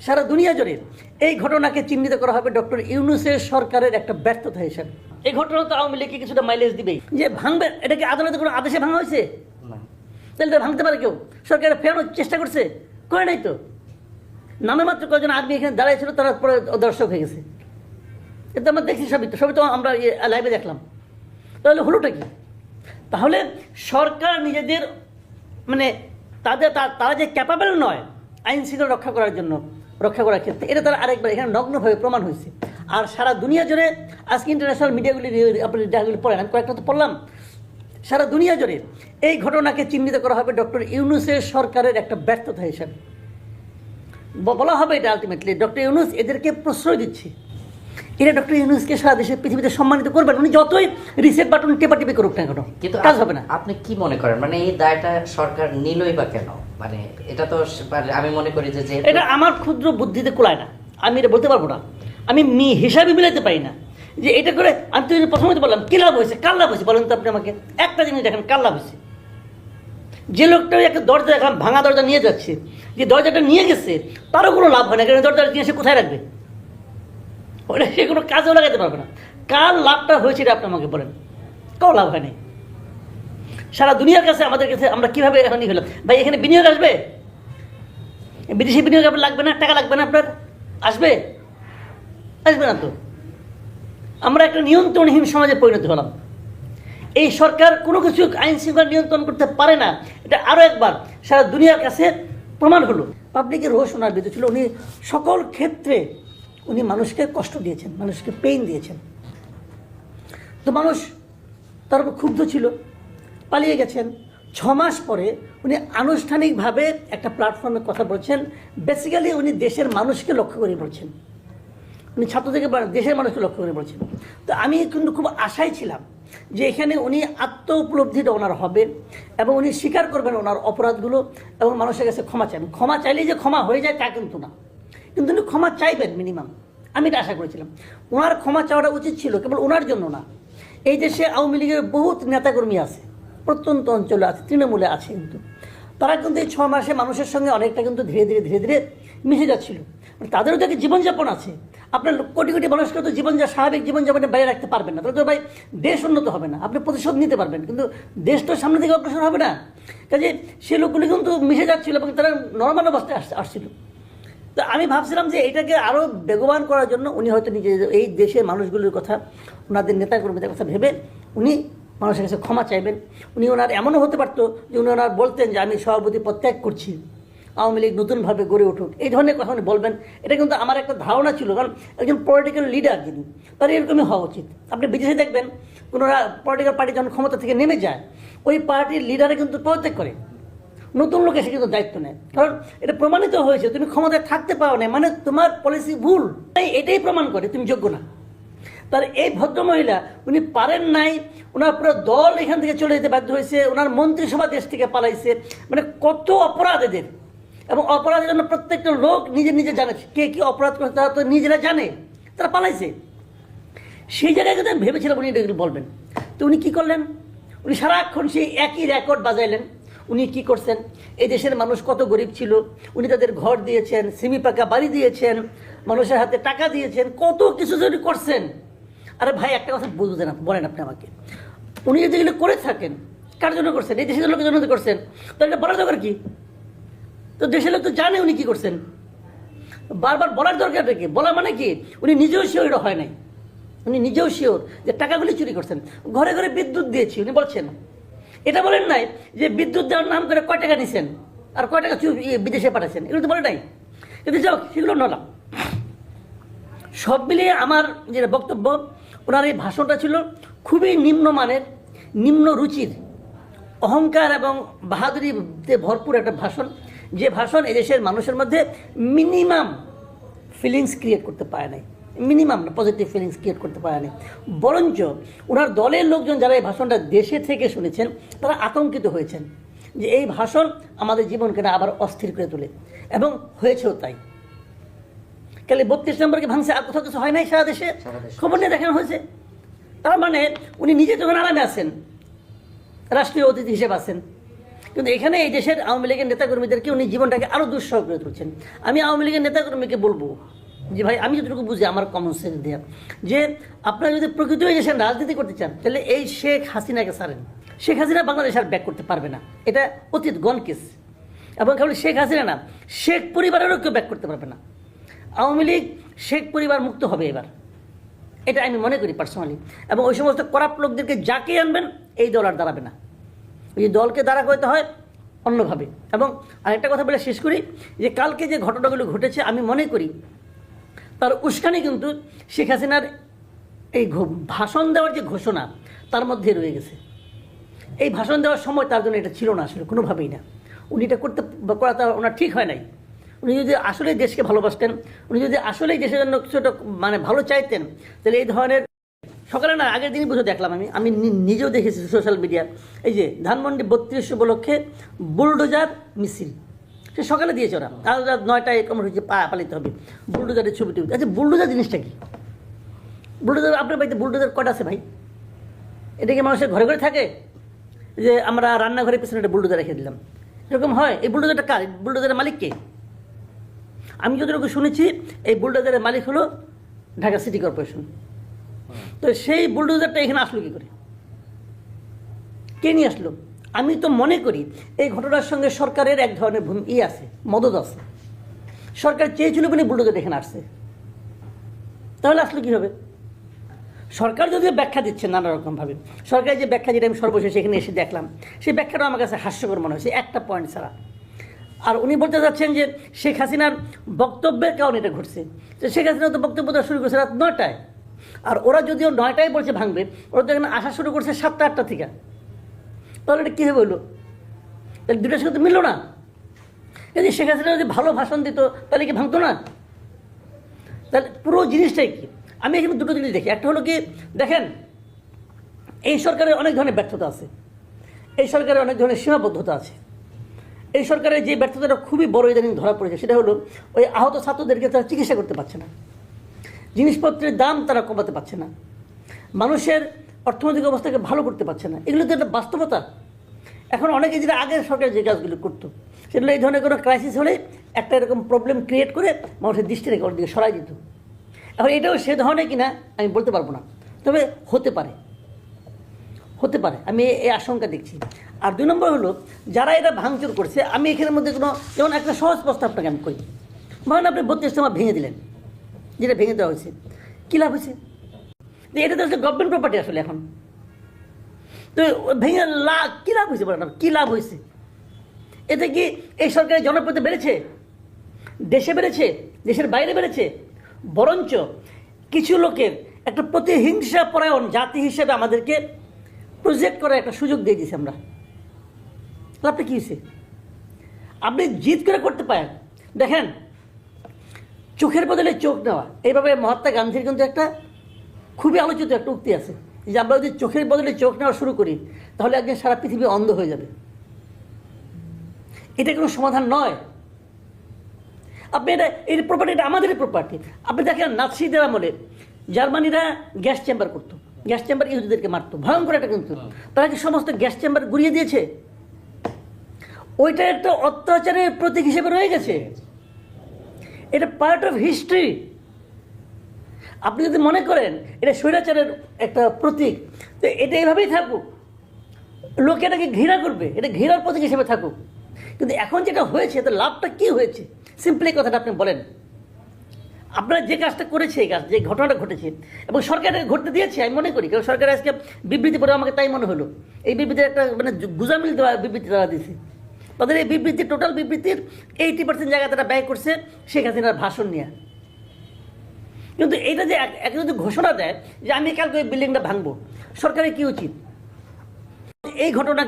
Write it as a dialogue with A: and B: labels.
A: সারা দুনিয়া জুড়ে এই ঘটনাকে চিহ্নিত করা হবে ডক্টর ইউনূসের সরকারের একটা ব্যর্থতা হিসেবে। এই ঘটনা তো আওয়ামী লীগকে কিছুটা মাইলেজ দিবেই, যে ভাঙবে এটাকে আদালতে কোনো আদেশে ভাঙা হয়েছে? তাহলে এটা ভাঙতে পারে কেউ? সরকার ফেরানোর চেষ্টা করছে? করে নাই তো। নামে মাত্র কয়েকজন আর্মি এখানে দাঁড়াইছিল, তারা পরে দর্শক হয়ে গেছে। কিন্তু আমরা দেখছি সবই তো আমরা লাইভে দেখলাম। তাহলে হলোটা কি? তাহলে সরকার নিজেদের মানে তারা যে ক্যাপাবল নয় আইন শৃঙ্খলা রক্ষা করার ক্ষেত্রে, এটা তারা আরেকবার এখানে নগ্নভাবে প্রমাণ হয়েছে। আর সারা দুনিয়া জুড়ে আজকে ইন্টারন্যাশনাল মিডিয়াগুলি আপনি যেগুলি পড়েন, আমি কয়েকটা তো পড়লাম, সারা দুনিয়া জুড়ে এই ঘটনাকে চিহ্নিত করা হবে ডক্টর ইউনূসের সরকারের একটা ব্যর্থতা হিসাবে। বলা হবে এটা আলটিমেটলি ডক্টর ইউনূস এদেরকে প্রশ্রয় দিচ্ছে। এটা ডক্টর ইউনূসকে সারা দেশের পৃথিবীতে সম্মানিত করবেন, উনি যতই রিসেট বাটন টেপাটিপি করুক না কেন,
B: কিন্তু
A: কাজ হবে না।
B: আপনি কি মনে করেন, মানে এই দায়টা সরকার নিলই বা কেন? মানে এটা তো আমি মনে করি যে
A: এটা আমার ক্ষুদ্র বুদ্ধিতে কুলায় না, আমি এটা বলতে পারবো না, আমি হিসাবে মিলাতে পারি না যে এটা করে। আমি তো প্রথমে তো বললাম কি লাভ হয়েছে, কার লাভ হয়েছে বলেন তো আপনি আমাকে? একটা জিনিস দেখেন, কার লাভ হয়েছে? যে লোকটা একটা দরজা এখন ভাঙা দরজা নিয়ে যাচ্ছে, যে দরজাটা নিয়ে গেছে তারও কোনো লাভ হয় না, কারণ দরজাটা নিয়ে সে কোথায় রাখবে? ওটা সে কোনো কাজেও লাগাতে পারবে না। কার লাভটা হয়েছে এটা আপনি আমাকে বলেন? কারো লাভ হয়নি। সারা দুনিয়ার কাছে আমাদের কাছে আমরা কীভাবে এখন হলাম, ভাই এখানে বিনিয়োগ আসবে, বিদেশি বিনিয়োগ আপনার লাগবে না, টাকা লাগবে না আপনার, আসবে না তো। আমরা একটা নিয়ন্ত্রণহীন সমাজে পরিণত হলাম। এই সরকার কোনো কিছু আইন শৃঙ্খলা নিয়ন্ত্রণ করতে পারে না, এটা আরও একবার সারা দুনিয়ার কাছে প্রমাণ হলো। পাবলিকের রোষ ওনার বিরুদ্ধে ছিল, উনি সকল ক্ষেত্রে উনি মানুষকে কষ্ট দিয়েছেন, মানুষকে পেইন দিয়েছেন। তো মানুষ তার উপর ক্ষুব্ধ ছিল, পালিয়ে গেছেন। 6 মাস পরে উনি আনুষ্ঠানিকভাবে একটা প্ল্যাটফর্মে কথা বলছেন। বেসিক্যালি উনি দেশের মানুষকে লক্ষ্য করে বলছেন, উনি ছাত্র থেকে দেশের মানুষকে লক্ষ্য করে বলছেন। তো আমি কিন্তু খুব আশায় ছিলাম যে এখানে উনি আত্ম উপলব্ধিটা ওনার হবে এবং উনি স্বীকার করবেন ওনার অপরাধগুলো এবং মানুষের কাছে ক্ষমা চাইবেন। ক্ষমা চাইলেই যে ক্ষমা হয়ে যায় তা কিন্তু না, কিন্তু উনি ক্ষমা চাইবেন মিনিমাম, আমি এটা আশা করেছিলাম। ওনার ক্ষমা চাওয়াটা উচিত ছিল কেবল ওনার জন্য না। এই দেশে আওয়ামী লীগের বহুত নেতাকর্মী আছে, প্রত্যন্ত অঞ্চলে আছে, তৃণমূলে আছে, কিন্তু তারা কিন্তু এই 6 মাসে মানুষের সঙ্গে অনেকটা কিন্তু ধীরে ধীরে মিশে যাচ্ছিল। তাদেরও তো একটা জীবনযাপন আছে। আপনার কোটি কোটি মানুষকে তো স্বাভাবিক জীবনযাপনের বাইরে রাখতে পারবেন না, তাহলে তো ভাই দেশ উন্নত হবে না। আপনি প্রতিশোধ নিতে পারবেন, কিন্তু দেশ তো সামনে থেকে অগ্রসর হবে না। কাজে সে লোকগুলি কিন্তু মিশে যাচ্ছিল এবং তারা নর্মাল অবস্থায় আসছিল। তো আমি ভাবছিলাম যে এটাকে আরও বেগবান করার জন্য উনি হয়তো নিজে এই দেশের মানুষগুলোর কথা, ওনাদের নেতাকর্মীদের কথা ভেবে উনি মানুষের কাছে ক্ষমা চাইবেন। উনি ওনার এমনও হতে পারতো যে উনি ওনার বলতেন যে আমি সভাপতি পদ ত্যাগ করছি, আওয়ামী লীগ নতুনভাবে গড়ে উঠুক, এই ধরনের কথা উনি বলবেন। এটা কিন্তু আমার একটা ধারণা ছিল, কারণ একজন পলিটিক্যাল লিডার যিনি, তার এরকমই হওয়া উচিত। আপনি বিদেশে দেখবেন কোনো পলিটিক্যাল পার্টি যখন ক্ষমতা থেকে নেমে যায়, ওই পার্টির লিডারে কিন্তু পদত্যাগ করে, নতুন লোক এসে কিন্তু দায়িত্ব নেয়। কারণ এটা প্রমাণিত হয়েছে তুমি ক্ষমতায় থাকতে পারো না, মানে তোমার পলিসি ভুল, তাই এটাই প্রমাণ করে তুমি যোগ্য না। তার এই ভদ্রমহিলা উনি পারেন নাই, ওনার পুরো দল এখান থেকে চলে যেতে বাধ্য হয়েছে, ওনার মন্ত্রিসভা দেশ থেকে পালাইছে। মানে কত অপরাধ এদের, এবং অপরাধের জন্য প্রত্যেকটা লোক নিজে জানে কে কী অপরাধ করে, তারা তো নিজেরা জানে, তারা পালাইছে। সেই জায়গায় কিন্তু আমি ভেবেছিলাম উনি এটা বলবেন। তো উনি কী করলেন? উনি সারাক্ষণ সেই একই রেকর্ড বাজাইলেন। উনি কি করছেন? এই দেশের মানুষ কত গরিব ছিল, উনি তাদের ঘর দিয়েছেন, সিমি পাকা বাড়ি দিয়েছেন, মানুষের হাতে টাকা দিয়েছেন, কত কিছু যদি করছেন। আরে ভাই একটা কথা বুঝবেন না, বলেন আপনি আমাকে, উনি যদি এগুলো করে থাকেন কার জন্য করছেন? এই দেশের লোকের জন্য করছেন, তো এটা বলার দরকার কি? তো দেশের লোক তো জানে উনি কি করছেন, বারবার বলার দরকারটা কি? বলা মানে কি? উনি নিজেও শিওর এটা হয় নাই, উনি নিজেও শিওর যে টাকাগুলি চুরি করছেন। ঘরে ঘরে বিদ্যুৎ দিয়েছি উনি বলছেন, এটা বলেন নাই যে বিদ্যুৎ দেওয়ার নাম করে কয় টাকা নিছেন আর কয় টাকা বিদেশে পাঠাচ্ছেন, এগুলো তো বলে নাই। কিন্তু যাও সেগুলো নলাম। সব মিলিয়ে আমার যেটা বক্তব্য, ওনার এই ভাষণটা ছিল খুবই নিম্নমানের, নিম্ন রুচির, অহংকার এবং বাহাদুরিতে ভরপুর একটা ভাষণ, যে ভাষণ এদেশের মানুষের মধ্যে মিনিমাম ফিলিংস ক্রিয়েট করতে পারে নাই, মিনিমাম পজিটিভ ফিলিংস ক্রিয়েট করতে পারে নাই। বরঞ্চ ওনার দলের লোকজন যারা এই ভাষণটা দেশে থেকে শুনেছেন তারা আতঙ্কিত হয়েছেন যে এই ভাষণ আমাদের জীবনকে আবার অস্থির করে তোলে, এবং হয়েছেও তাই। খালি 32 নম্বরকে ভাঙছে, আর কোথাও কিছু হয় নাই সারা দেশে, খবর নিয়ে দেখানো হয়েছে। তার মানে উনি নিজে যখন আরামে আছেন, রাষ্ট্রীয় অতিথি হিসেবে আছেন, কিন্তু এখানে এই দেশের আওয়ামী লীগের নেতাকর্মীদেরকে উনি জীবনটাকে আরও দুঃসহ করে তুলছেন। আমি আওয়ামী লীগের নেতাকর্মীকে বলবো যে ভাই, আমি যতটুকু বুঝি আমার কমন সেন্স দেওয়া, যে আপনারা যদি প্রকৃত হয়ে দেশের রাজনীতি করতে চান তাহলে এই শেখ হাসিনাকে ছাড়েন। শেখ হাসিনা বাংলাদেশ আর ব্যাক করতে পারবে না, এটা অতীত গণ কেস। এবং কেবল শেখ হাসিনা না, শেখ পরিবারেরও কেউ ব্যাক করতে পারবে না। আওয়ামী লীগ শেখ পরিবার মুক্ত হবে এবার, এটা আমি মনে করি পার্সোনালি। এবং ওই সমস্ত করাপ্ট লোকদেরকে যাকে আনবেন এই দল আর দাঁড়াবে না, ওই দলকে দাঁড়া করতে হয় অন্যভাবে। এবং আরেকটা কথা বলে শেষ করি, যে কালকে যে ঘটনাগুলো ঘটেছে আমি মনে করি তার উস্কানি কিন্তু শেখ হাসিনার এই ভাষণ দেওয়ার যে ঘোষণা তার মধ্যে রয়ে গেছে। এই ভাষণ দেওয়ার সময় তার জন্য এটা ছিল না, আসলে কোনোভাবেই না। উনি এটা করা তার ওনার ঠিক হয় নাই। উনি যদি আসলেই দেশকে ভালোবাসতেন, উনি যদি আসলেই দেশের জন্য কিছুটা মানে ভালো চাইতেন, তাহলে এই ধরনের সকালে না আগের দিনই বুঝে দেখলাম, আমি নিজেও দেখেছি সোশ্যাল মিডিয়া, এই যে ধানমন্ডি 32 উপলক্ষে বুলডোজার মিছিল সে সকালে দিয়েছে ওরা, আর রাত 9টায় কমন হয়েছে পালিত হবে বুলডোজারের ছবি টবি। আচ্ছা, বুলডোজার জিনিসটা কি? বুলডোজার আপনার বাড়িতে বুলডোজার কটা আছে ভাই? এটা কি মানুষের ঘরে ঘরে থাকে যে আমরা রান্নাঘরের পিছনে একটা বুলডোজার রেখে দিলাম? এরকম হয়? এই বুলডোজারটা কার? বুলডোজারের মালিক কে? আমি যতটুকু শুনেছি এই বুলডোজারের মালিক হলো ঢাকা সিটি কর্পোরেশন। তো সেই বুলডোজারটা এখানে আসলো কি করে? কে নিয়ে আসলো? আমি তো মনে করি এই ঘটনার সঙ্গে সরকারের এক ধরনের আছে, মদত আছে। সরকার চেয়েছিল বলে বুলডোজার এখানে আসছে, তাহলে আসলো কি হবে? সরকার যদিও ব্যাখ্যা দিচ্ছে নানা রকমভাবে, সরকারের যে ব্যাখ্যা, যেটা আমি সর্বশেষ এখানে এসে দেখলাম, সেই ব্যাখ্যাটা আমার কাছে হাস্যকর মনে হয়েছে একটা পয়েন্ট ছাড়া। আর উনি বলতে যাচ্ছেন যে শেখ হাসিনার বক্তব্যের কারণে এটা ঘটছে। তো শেখ হাসিনা তো বক্তব্য দেওয়া শুরু করছে রাত 9টায়, আর ওরা যদিও 9টায় বলছে ভাঙবে, ওরা তো এখানে আসা শুরু করছে 7টা-8টা থেকে। তাহলে এটা কীভাবে হলো? তাহলে দুটার সাথে তো মিললো না। যদি শেখ হাসিনা যদি ভালো ভাষণ দিত তাহলে কি ভাঙতো না? তাহলে পুরো জিনিসটাই কি? আমি এখানে দুটো জিনিস দেখি। একটা হলো কি, দেখেন এই সরকারের অনেক ধরনের ব্যর্থতা আছে, এই সরকারের অনেক ধরনের সীমাবদ্ধতা আছে। এই সরকারের যে ব্যর্থতাটা খুবই বড় ইদানিং ধরা পড়েছে, সেটা হলো ওই আহত ছাত্রদেরকে তারা চিকিৎসা করতে পারছে না, জিনিসপত্রের দাম তারা কমাতে পারছে না, মানুষের অর্থনৈতিক অবস্থাকে ভালো করতে পারছে না। এগুলো তো একটা বাস্তবতা। এখন অনেকে যেটা আগের সরকার যে কাজগুলো করতো, সেগুলো এই ধরনের কোনো ক্রাইসিস হলে একটা এরকম প্রবলেম ক্রিয়েট করে মানুষের দৃষ্টি রেখে ওর দিকে সরাই দিত। এখন এটাও সে ধরনের কিনা আমি বলতে পারবো না, তবে হতে পারে, হতে পারে, আমি এই আশঙ্কা দেখছি। আর 2 নম্বর হলো, যারা এটা ভাঙচুর করছে, আমি এখানের মধ্যে কোনো, যেমন একটা সহজ প্রস্তাব আপনাকে আমি করি, ধরেন আপনি 32টা ভেঙে দিলেন, যেটা ভেঙে দেওয়া হয়েছে, কী লাভ হয়েছে? এটা তো আসলে গভর্নমেন্ট প্রপার্টি আসলে এখন, তো ভেঙে কী লাভ হয়েছে বলেন? কী লাভ হয়েছে? এতে কি এই সরকারের জনপ্রিয়তা বেড়েছে? দেশে বেড়েছে? দেশের বাইরে বেড়েছে? বরঞ্চ কিছু লোকের একটা প্রতিহিংসা পরায়ণ জাতি হিসেবে আমাদেরকে প্রজেক্ট করার একটা সুযোগ দিয়ে দিয়েছি আমরা। লাভটা কী হয়েছে? আপনি জিদ করে করতে পারেন। দেখেন, চোখের বদলে চোখ নেওয়া, এইভাবে মহাত্মা গান্ধীর কিন্তু একটা খুবই আলোচিত একটা উক্তি আছে, যে আমরা যদি চোখের বদলে চোখ নেওয়া শুরু করি তাহলে একদিন সারা পৃথিবী অন্ধ হয়ে যাবে। এটা কোনো সমাধান নয়। আপনি এই প্রপার্টিটা আমাদেরই প্রপার্টি। আপনি দেখেন নাৎসিদের আমলে জার্মানিরা গ্যাস চেম্বার করতো, গ্যাস চেম্বার ইহুদিদেরকে মারতো, ভয়ঙ্কর একটা কিন্তু। তারা কি সমস্ত গ্যাস চেম্বার গুড়িয়ে দিয়েছে? ওইটা একটা অত্যাচারের প্রতীক হিসেবে রয়ে গেছে, এটা পার্ট অফ হিস্ট্রি। আপনি যদি মনে করেন এটা স্বৈরাচারের একটা প্রতীক, তো এটা এইভাবেই থাকুক, লোকে এটাকে ঘৃণা করবে, এটা ঘৃণার প্রতীক হিসেবে থাকুক। কিন্তু এখন যেটা হয়েছে, তো লাভটা কি হয়েছে? সিম্পলি কথাটা আপনি বলেন। আপনারা যে কাজটা করেছে, এই কাজ, যে ঘটনাটা ঘটেছে, এবং সরকার এটাকে ঘটতে দিয়েছে আমি মনে করি, কারণ সরকার আজকে বিবৃতি পড়ে আমাকে তাই মনে হলো, এই বিবৃতির একটা মানে গুজামিল দেওয়া বিবৃতি তারা দিয়েছে। তাদের এই বিবৃতির, টোটাল বিবৃতির 80% জায়গা তারা ব্যয় করছে শেখ হাসিনার ভাষণ নিয়ে। কিন্তু এইটা যে এক যদি ঘোষণা দেয় যে আমি কালকে ওই বিল্ডিংটা ভাঙবো, সরকারের কি উচিত? এই ঘটনা